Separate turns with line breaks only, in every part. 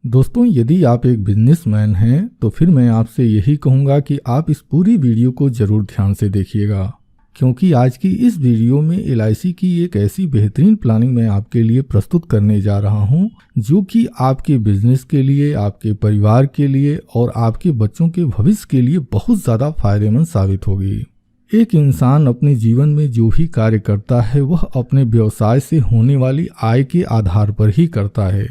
दोस्तों, यदि आप एक बिजनेसमैन हैं तो फिर मैं आपसे यही कहूँगा कि आप इस पूरी वीडियो को ज़रूर ध्यान से देखिएगा, क्योंकि आज की इस वीडियो में एलआईसी की एक ऐसी बेहतरीन प्लानिंग मैं आपके लिए प्रस्तुत करने जा रहा हूं, जो कि आपके बिजनेस के लिए, आपके परिवार के लिए और आपके बच्चों के भविष्य के लिए बहुत ज़्यादा फायदेमंद साबित होगी। एक इंसान अपने जीवन में जो भी कार्य करता है वह अपने व्यवसाय से होने वाली आय के आधार पर ही करता है।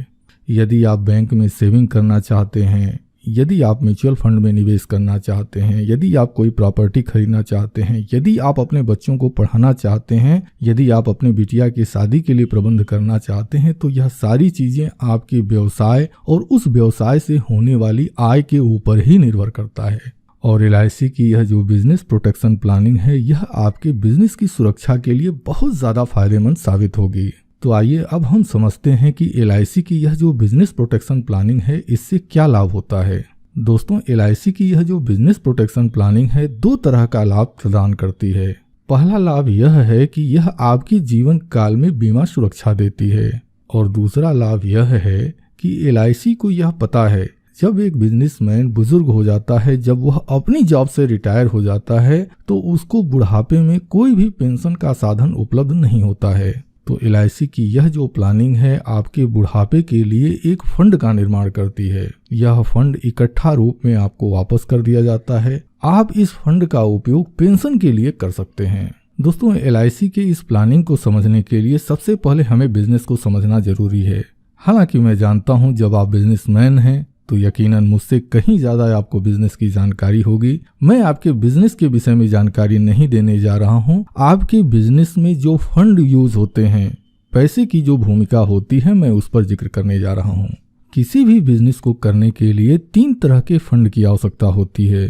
यदि आप बैंक में सेविंग करना चाहते हैं, यदि आप म्यूचुअल फंड में निवेश करना चाहते हैं, यदि आप कोई प्रॉपर्टी खरीदना चाहते हैं, यदि आप अपने बच्चों को पढ़ाना चाहते हैं, यदि आप अपने बिटिया की शादी के लिए प्रबंध करना चाहते हैं, तो यह सारी चीज़ें आपके व्यवसाय और उस व्यवसाय से होने वाली आय के ऊपर ही निर्भर करता है। और एलआईसी की यह जो बिजनेस प्रोटेक्शन प्लानिंग है, यह आपके बिजनेस की सुरक्षा के लिए बहुत ज़्यादा फायदेमंद साबित होगी। तो आइए अब हम समझते हैं कि एलआईसी की यह जो बिजनेस प्रोटेक्शन प्लानिंग है, इससे क्या लाभ होता है। दोस्तों, एलआईसी की यह जो बिजनेस प्रोटेक्शन प्लानिंग है, दो तरह का लाभ प्रदान करती है। पहला लाभ यह है कि यह आपकी जीवन काल में बीमा सुरक्षा देती है, और दूसरा लाभ यह है कि एलआईसी को यह पता है जब एक बिजनेसमैन बुजुर्ग हो जाता है, जब वह अपनी जॉब से रिटायर हो जाता है, तो उसको बुढ़ापे में कोई भी पेंशन का साधन उपलब्ध नहीं होता है। तो एलआईसी की यह जो प्लानिंग है आपके बुढ़ापे के लिए एक फंड का निर्माण करती है। यह फंड इकट्ठा रूप में आपको वापस कर दिया जाता है। आप इस फंड का उपयोग पेंशन के लिए कर सकते हैं। दोस्तों, एलआईसी के इस प्लानिंग को समझने के लिए सबसे पहले हमें बिजनेस को समझना जरूरी है। हालांकि मैं जानता हूं जब आप बिजनेसमैन हैं तो यकीनन मुझसे कहीं ज़्यादा आपको बिजनेस की जानकारी होगी। मैं आपके बिजनेस के विषय में जानकारी नहीं देने जा रहा हूं। आपके बिजनेस में जो फंड यूज होते हैं, पैसे की जो भूमिका होती है, मैं उस पर जिक्र करने जा रहा हूं। किसी भी बिजनेस को करने के लिए 3 तरह के फंड की आवश्यकता होती है।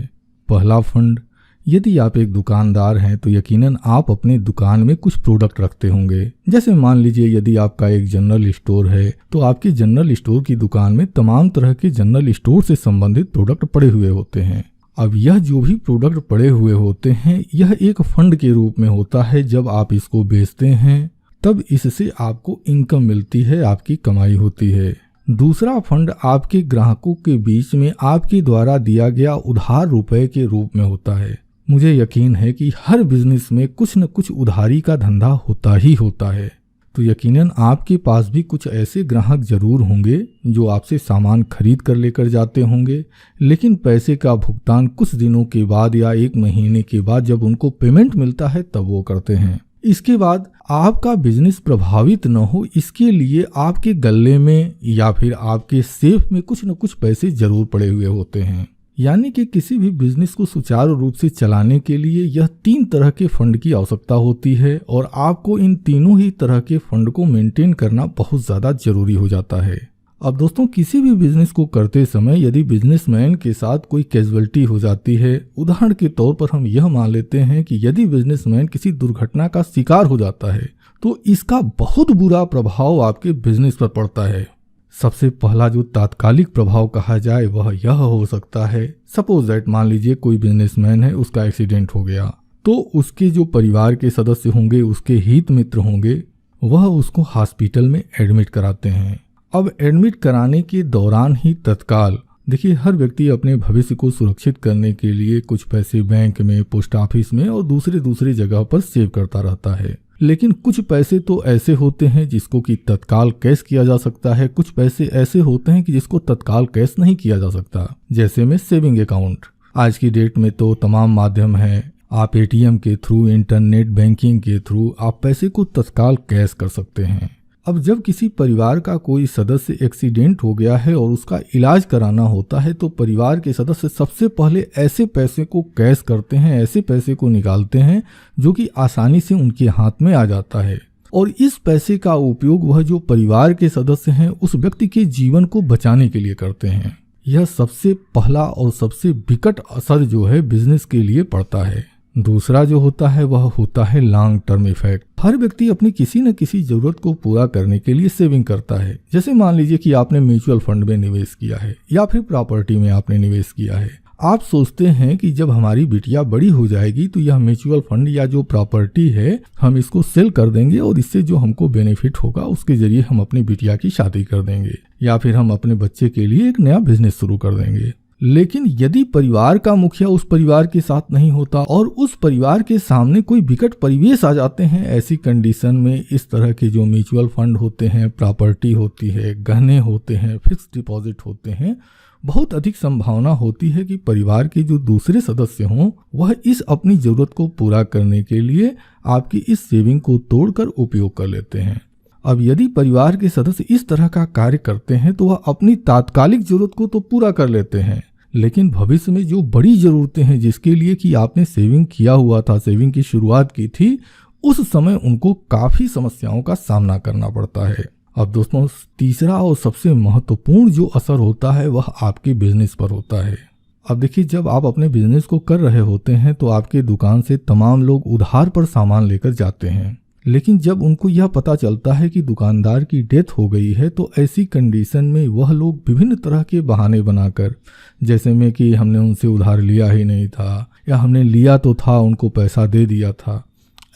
पहला फंड, यदि आप एक दुकानदार हैं तो यकीनन आप अपने दुकान में कुछ प्रोडक्ट रखते होंगे। जैसे मान लीजिए यदि आपका एक जनरल स्टोर है तो आपके जनरल स्टोर की दुकान में तमाम तरह के जनरल स्टोर से संबंधित प्रोडक्ट पड़े हुए होते हैं। अब यह जो भी प्रोडक्ट पड़े हुए होते हैं, यह एक फंड के रूप में होता है। जब आप इसको बेचते हैं तब इससे आपको इनकम मिलती है, आपकी कमाई होती है। दूसरा फंड आपके ग्राहकों के बीच में आपके द्वारा दिया गया उधार रुपए के रूप में होता है। मुझे यकीन है कि हर बिजनेस में कुछ न कुछ उधारी का धंधा होता ही होता है। तो यकीनन आपके पास भी कुछ ऐसे ग्राहक जरूर होंगे जो आपसे सामान खरीद कर लेकर जाते होंगे, लेकिन पैसे का भुगतान कुछ दिनों के बाद या 1 महीने के बाद जब उनको पेमेंट मिलता है तब वो करते हैं। इसके बाद आपका बिजनेस प्रभावित न हो, इसके लिए आपके गल्ले में या फिर आपके सेफ में कुछ न कुछ पैसे जरूर पड़े हुए होते हैं। यानी कि किसी भी बिजनेस को सुचारू रूप से चलाने के लिए यह 3 तरह के फंड की आवश्यकता होती है, और आपको इन तीनों ही तरह के फंड को मेंटेन करना बहुत ज़्यादा जरूरी हो जाता है। अब दोस्तों, किसी भी बिजनेस को करते समय यदि बिजनेसमैन के साथ कोई कैजुअलिटी हो जाती है, उदाहरण के तौर पर हम यह मान लेते हैं कि यदि बिजनेसमैन किसी दुर्घटना का शिकार हो जाता है तो इसका बहुत बुरा प्रभाव आपके बिजनेस पर पड़ता है। सबसे पहला जो तात्कालिक प्रभाव कहा जाए वह यह हो सकता है, सपोज दैट मान लीजिए कोई बिजनेसमैन है, उसका एक्सीडेंट हो गया, तो उसके जो परिवार के सदस्य होंगे, उसके हित मित्र होंगे, वह उसको हॉस्पिटल में एडमिट कराते हैं। अब एडमिट कराने के दौरान ही तत्काल देखिए, हर व्यक्ति अपने भविष्य को सुरक्षित करने के लिए कुछ पैसे बैंक में, पोस्ट ऑफिस में और दूसरे जगह पर सेव करता रहता है। लेकिन कुछ पैसे तो ऐसे होते हैं जिसको कि तत्काल कैश किया जा सकता है, कुछ पैसे ऐसे होते हैं कि जिसको तत्काल कैश नहीं किया जा सकता, जैसे में सेविंग अकाउंट। आज की डेट में तो तमाम माध्यम हैं, आप एटीएम के थ्रू, इंटरनेट बैंकिंग के थ्रू आप पैसे को तत्काल कैश कर सकते हैं। अब जब किसी परिवार का कोई सदस्य एक्सीडेंट हो गया है और उसका इलाज कराना होता है, तो परिवार के सदस्य सबसे पहले ऐसे पैसे को कैश करते हैं, ऐसे पैसे को निकालते हैं जो कि आसानी से उनके हाथ में आ जाता है, और इस पैसे का उपयोग वह जो परिवार के सदस्य हैं उस व्यक्ति के जीवन को बचाने के लिए करते हैं। यह सबसे पहला और सबसे विकट असर जो है बिजनेस के लिए पड़ता है। दूसरा जो होता है वह होता है लॉन्ग टर्म इफेक्ट। हर व्यक्ति अपनी किसी न किसी जरूरत को पूरा करने के लिए सेविंग करता है। जैसे मान लीजिए कि आपने म्यूचुअल फंड में निवेश किया है या फिर प्रॉपर्टी में आपने निवेश किया है। आप सोचते हैं कि जब हमारी बिटिया बड़ी हो जाएगी तो यह म्यूचुअल फंड या जो प्रॉपर्टी है हम इसको सेल कर देंगे और इससे जो हमको बेनिफिट होगा उसके जरिए हम अपनी बिटिया की शादी कर देंगे या फिर हम अपने बच्चे के लिए एक नया बिजनेस शुरू कर देंगे। लेकिन यदि परिवार का मुखिया उस परिवार के साथ नहीं होता और उस परिवार के सामने कोई विकट परिवेश आ जाते हैं, ऐसी कंडीशन में इस तरह के जो म्यूचुअल फंड होते हैं, प्रॉपर्टी होती है, गहने होते हैं, फिक्स डिपॉजिट होते हैं, बहुत अधिक संभावना होती है कि परिवार के जो दूसरे सदस्य हों वह इस अपनी जरूरत को पूरा करने के लिए आपकी इस सेविंग को तोड़कर उपयोग कर लेते हैं। अब यदि परिवार के सदस्य इस तरह का कार्य करते हैं तो वह अपनी तात्कालिक जरूरत को तो पूरा कर लेते हैं, लेकिन भविष्य में जो बड़ी जरूरतें हैं जिसके लिए कि आपने सेविंग किया हुआ था, सेविंग की शुरुआत की थी, उस समय उनको काफी समस्याओं का सामना करना पड़ता है। अब दोस्तों, तीसरा और सबसे महत्वपूर्ण जो असर होता है वह आपके बिजनेस पर होता है। अब देखिए, जब आप अपने बिजनेस को कर रहे होते हैं तो आपके दुकान से तमाम लोग उधार पर सामान लेकर जाते हैं, लेकिन जब उनको यह पता चलता है कि दुकानदार की डेथ हो गई है तो ऐसी कंडीशन में वह लोग विभिन्न तरह के बहाने बनाकर, जैसे में कि हमने उनसे उधार लिया ही नहीं था या हमने लिया तो था उनको पैसा दे दिया था,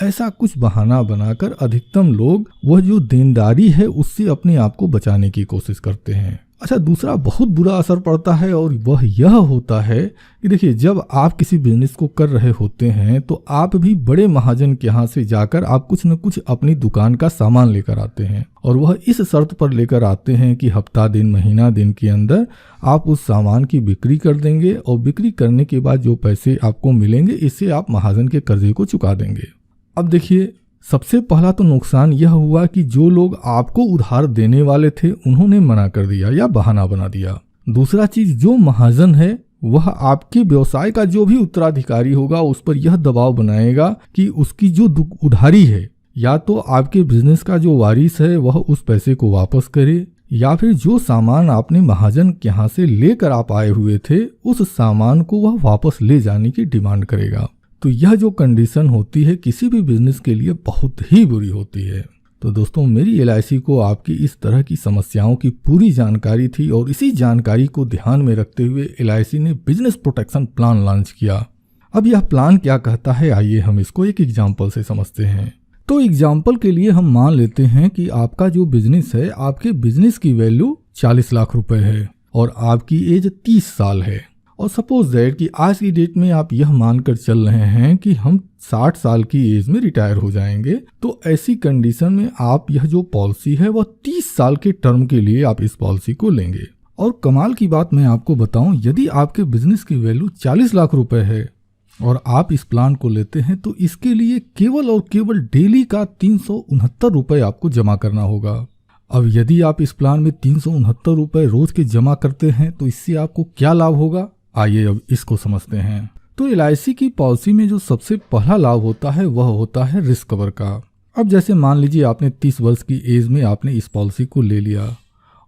ऐसा कुछ बहाना बनाकर अधिकतम लोग वह जो देनदारी है उससे अपने आप को बचाने की कोशिश करते हैं। अच्छा, दूसरा बहुत बुरा असर पड़ता है और वह यह होता है कि देखिए, जब आप किसी बिजनेस को कर रहे होते हैं तो आप भी बड़े महाजन के यहाँ से जाकर आप कुछ न कुछ अपनी दुकान का सामान लेकर आते हैं और वह इस शर्त पर लेकर आते हैं कि हफ्ता दिन, महीना दिन के अंदर आप उस सामान की बिक्री कर देंगे और बिक्री करने के बाद जो पैसे आपको मिलेंगे इससे आप महाजन के कर्जे को चुका देंगे। अब देखिए, सबसे पहला तो नुकसान यह हुआ कि जो लोग आपको उधार देने वाले थे उन्होंने मना कर दिया या बहाना बना दिया। दूसरा चीज, जो महाजन है वह आपके व्यवसाय का जो भी उत्तराधिकारी होगा उस पर यह दबाव बनाएगा कि उसकी जो उधारी है या तो आपके बिजनेस का जो वारिस है वह उस पैसे को वापस करे या फिर जो सामान आपने महाजन के यहाँ से लेकर आप आए हुए थे उस सामान को वह वापस ले जाने की डिमांड करेगा। तो यह जो कंडीशन होती है किसी भी बिजनेस के लिए बहुत ही बुरी होती है। तो दोस्तों, मेरी LIC को आपकी इस तरह की समस्याओं की पूरी जानकारी थी और इसी जानकारी को ध्यान में रखते हुए LIC ने बिजनेस प्रोटेक्शन प्लान लॉन्च किया। अब यह प्लान क्या कहता है, आइए हम इसको एक एग्जाम्पल से समझते हैं। तो एग्जाम्पल के लिए हम मान लेते हैं कि आपका जो बिजनेस है, आपके बिजनेस की वैल्यू 40 लाख रुपए है और आपकी एज 30 साल है और सपोज दैट कि आज की डेट में आप यह मानकर चल रहे हैं कि हम 60 साल की एज में रिटायर हो जाएंगे। तो ऐसी कंडीशन में आप यह जो पॉलिसी है वह 30 साल के टर्म के लिए आप इस पॉलिसी को लेंगे। और कमाल की बात मैं आपको बताऊं, यदि आपके बिजनेस की वैल्यू 40 लाख रुपए है और आप इस प्लान को लेते हैं तो इसके लिए केवल और केवल डेली का 369 रुपए आपको जमा करना होगा। अब यदि आप इस प्लान में 369 रुपए रोज के जमा करते हैं तो इससे आपको क्या लाभ होगा, आइए अब इसको समझते हैं। तो LIC की पॉलिसी में जो सबसे पहला लाभ होता है वह होता है रिस्क कवर का। अब जैसे मान लीजिए आपने 30 वर्ष की एज में आपने इस पॉलिसी को ले लिया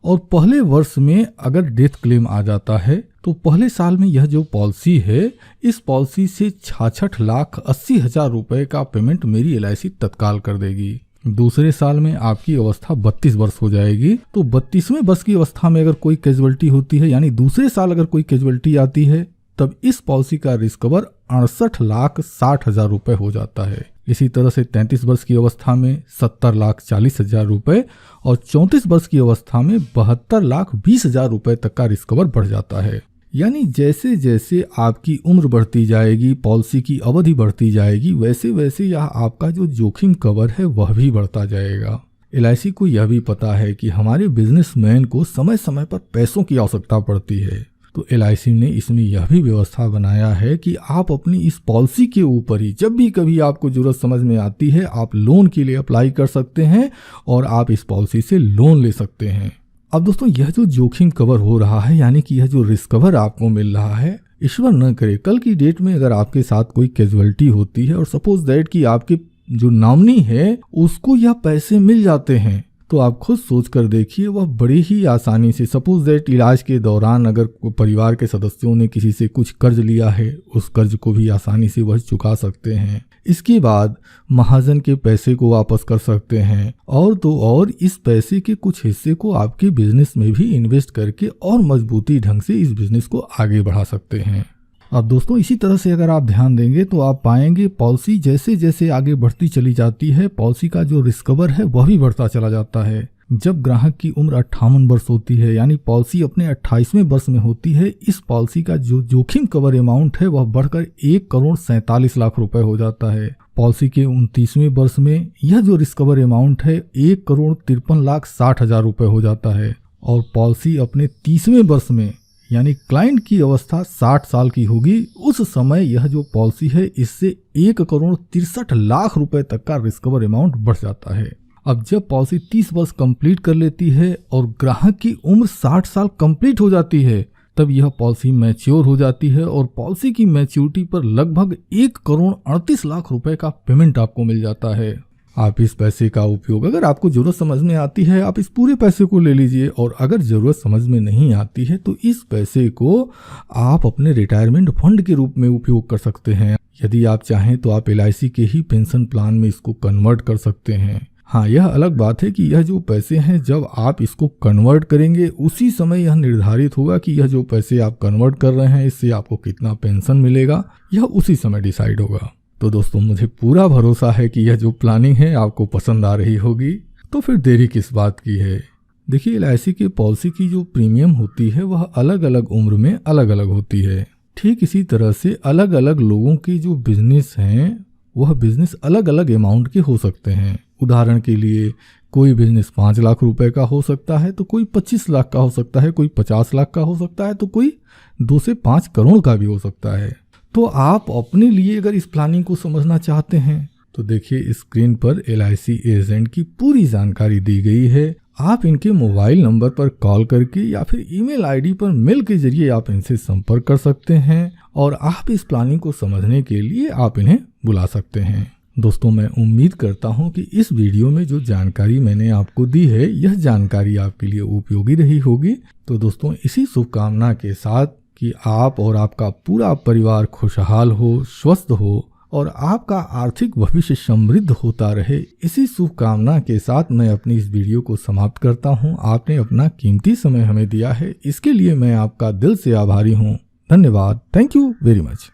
और पहले वर्ष में अगर डेथ क्लेम आ जाता है तो पहले साल में यह जो पॉलिसी है इस पॉलिसी से 66,80,000 रुपए का पेमेंट मेरी LIC तत्काल कर देगी। दूसरे साल में आपकी अवस्था 32 वर्ष हो जाएगी, तो 32वें वर्ष की अवस्था में अगर कोई कैजुअलिटी होती है यानी दूसरे साल अगर कोई कैजुअलिटी आती है तब इस पॉलिसी का रिस्क कवर 68,60,000 रुपए हो जाता है। इसी तरह से 33 वर्ष की अवस्था में 70,40,000 रुपए और 34 वर्ष की अवस्था में 72,20,000 रुपए तक का रिस्क कवर बढ़ जाता है। यानी जैसे जैसे आपकी उम्र बढ़ती जाएगी, पॉलिसी की अवधि बढ़ती जाएगी, वैसे वैसे यह आपका जो जोखिम कवर है वह भी बढ़ता जाएगा। LIC को यह भी पता है कि हमारे बिजनेसमैन को समय समय पर पैसों की आवश्यकता पड़ती है, तो LIC ने इसमें यह भी व्यवस्था बनाया है कि आप अपनी इस पॉलिसी के ऊपर ही जब भी कभी आपको जरूरत समझ में आती है आप लोन के लिए अप्लाई कर सकते हैं और आप इस पॉलिसी से लोन ले सकते हैं। अब दोस्तों, यह जो जोखिम कवर हो रहा है यानी कि यह जो रिस्क कवर आपको मिल रहा है, ईश्वर न करे कल की डेट में अगर आपके साथ कोई कैजुअलिटी होती है और सपोज दैट कि आपके जो नॉमिनी है उसको यह पैसे मिल जाते हैं, तो आप खुद सोच कर देखिए वह बड़ी ही आसानी से, सपोज दैट इलाज के दौरान अगर परिवार के सदस्यों ने किसी से कुछ कर्ज लिया है उस कर्ज को भी आसानी से वह चुका सकते हैं। इसके बाद महाजन के पैसे को वापस कर सकते हैं और तो और इस पैसे के कुछ हिस्से को आपके बिजनेस में भी इन्वेस्ट करके और मजबूती ढंग से इस बिजनेस को आगे बढ़ा सकते हैं। अब दोस्तों इसी तरह से अगर आप ध्यान देंगे तो आप पाएंगे पॉलिसी जैसे जैसे आगे बढ़ती चली जाती है, पॉलिसी का जो रिस्क कवर है वह भी बढ़ता चला जाता है। जब ग्राहक की उम्र 58 वर्ष होती है, यानी पॉलिसी अपने 28वें वर्ष में होती है, इस पॉलिसी का जो जोखिम कवर अमाउंट है वह बढ़कर 1,47,00,000 रुपए हो जाता है। पॉलिसी के 29वें वर्ष में यह जो रिस्क कवर अमाउंट है 1,53,60,000 रुपए हो जाता है। और पॉलिसी अपने 30वें वर्ष में, यानी क्लाइंट की अवस्था 60 साल की होगी, उस समय यह जो पॉलिसी है इससे 1,63,00,000 रुपए तक का रिस्क कवर अमाउंट बढ़ जाता है। अब जब पॉलिसी 30 वर्ष कंप्लीट कर लेती है और ग्राहक की उम्र 60 साल कंप्लीट हो जाती है, तब यह पॉलिसी मैच्योर हो जाती है और पॉलिसी की मैच्योरिटी पर लगभग 1,38,00,000 रुपए का पेमेंट आपको मिल जाता है। आप इस पैसे का उपयोग, अगर आपको जरूरत समझ में आती है आप इस पूरे पैसे को ले लीजिए, और अगर जरूरत समझ में नहीं आती है तो इस पैसे को आप अपने रिटायरमेंट फंड के रूप में उपयोग कर सकते हैं। यदि आप चाहें तो आप LIC के ही पेंशन प्लान में इसको कन्वर्ट कर सकते हैं। हाँ, यह अलग बात है कि यह जो पैसे हैं जब आप इसको कन्वर्ट करेंगे उसी समय यह निर्धारित होगा कि यह जो पैसे आप कन्वर्ट कर रहे हैं इससे आपको कितना पेंशन मिलेगा, यह उसी समय डिसाइड होगा। तो दोस्तों मुझे पूरा भरोसा है कि यह जो प्लानिंग है आपको पसंद आ रही होगी, तो फिर देरी किस बात की है। देखिए LIC के पॉलिसी की जो प्रीमियम होती है वह अलग अलग उम्र में अलग अलग होती है। ठीक इसी तरह से अलग अलग लोगों के जो बिजनेस हैं वह बिजनेस अलग अलग अमाउंट के हो सकते हैं। उदाहरण के लिए कोई बिजनेस 5 लाख रुपए का हो सकता है, तो कोई 25 लाख का हो सकता है, कोई 50 लाख का हो सकता है, तो कोई 2 से 5 करोड़ का भी हो सकता है। तो आप अपने लिए अगर इस प्लानिंग को समझना चाहते हैं तो देखिए स्क्रीन पर LIC एजेंट की पूरी जानकारी दी गई है। आप इनके मोबाइल नंबर पर कॉल करके या फिर ईमेल ID पर मेल के जरिए आप इनसे संपर्क कर सकते हैं और आप इस प्लानिंग को समझने के लिए आप इन्हें बुला सकते हैं। दोस्तों मैं उम्मीद करता हूं कि इस वीडियो में जो जानकारी मैंने आपको दी है यह जानकारी आपके लिए उपयोगी रही होगी। तो दोस्तों इसी शुभकामना के साथ कि आप और आपका पूरा परिवार खुशहाल हो, स्वस्थ हो और आपका आर्थिक भविष्य समृद्ध होता रहे, इसी शुभकामना के साथ मैं अपनी इस वीडियो को समाप्त करता हूं। आपने अपना कीमती समय हमें दिया है, इसके लिए मैं आपका दिल से आभारी हूं। धन्यवाद। Thank you very much.